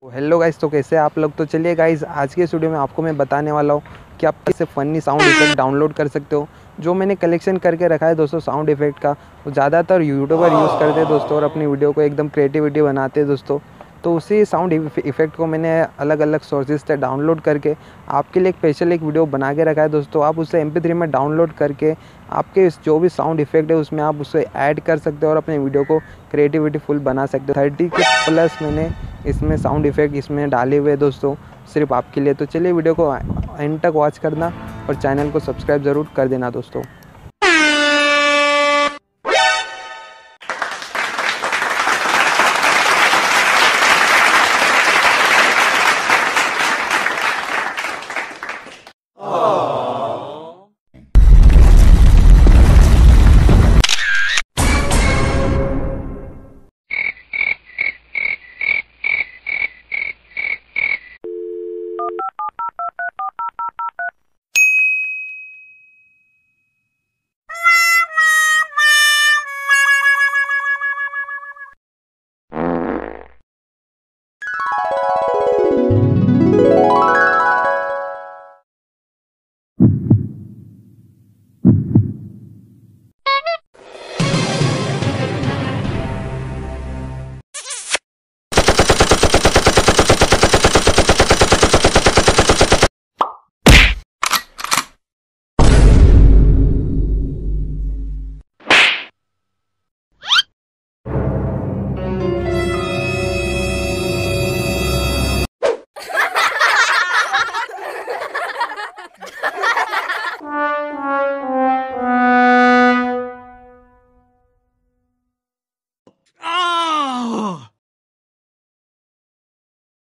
Hello guys, तो कैसे हैं आप लोग। तो चलिए गाइस, आज के इस वीडियो में आपको मैं बताने वाला हूँ कि आप कैसे फ़नी साउंड इफेक्ट डाउनलोड कर सकते हो। जो मैंने कलेक्शन करके रखा है दोस्तों साउंड इफेक्ट का, वो ज़्यादातर यूट्यूबर यूज़ करते हैं दोस्तों और अपनी वीडियो को एकदम क्रिएटिविटी बनाते हैं दोस्तों। तो उसी साउंड इफेक्ट को मैंने अलग अलग सोर्सेज से डाउनलोड करके आपके लिए एक स्पेशल एक वीडियो बना के रखा है दोस्तों। आप उसे MP3 में डाउनलोड करके आपके जो भी साउंड इफेक्ट है उसमें आप उसे ऐड कर सकते हो और अपने वीडियो को क्रिएटिविटी फुल बना सकते हो। 30 के प्लस मैंने इसमें साउंड इफेक्ट इसमें डाले हुए दोस्तों सिर्फ आपके लिए। तो चलिए वीडियो को एंड तक वॉच करना और चैनल को सब्सक्राइब ज़रूर कर देना दोस्तों।